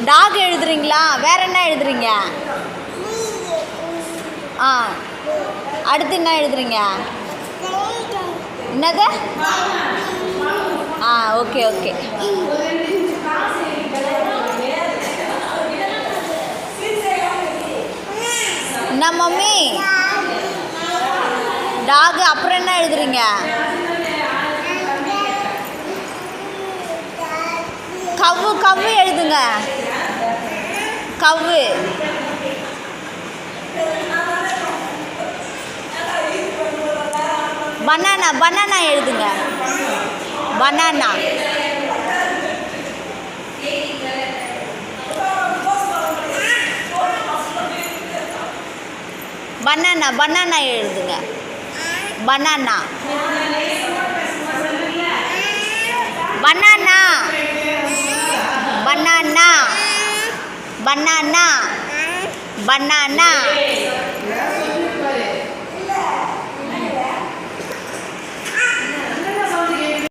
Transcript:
Talk எழுதுறீங்களா? வேற என்ன எழுதுறீங்க? ஆ, அடுத்து என்ன எழுதுறீங்க? என்னது? ஆ, ஓகே ஓகே. என்ன மம்மி? டாக். அப்புறம் என்ன எழுதுறீங்க? கவ்வு கவ்வு எழுதுங்க. கவ்வு. பனானா பனானா எழுதுங்க. பனானா. பனானா பனானா எழுதுங்க. Banana banana banana banana banana.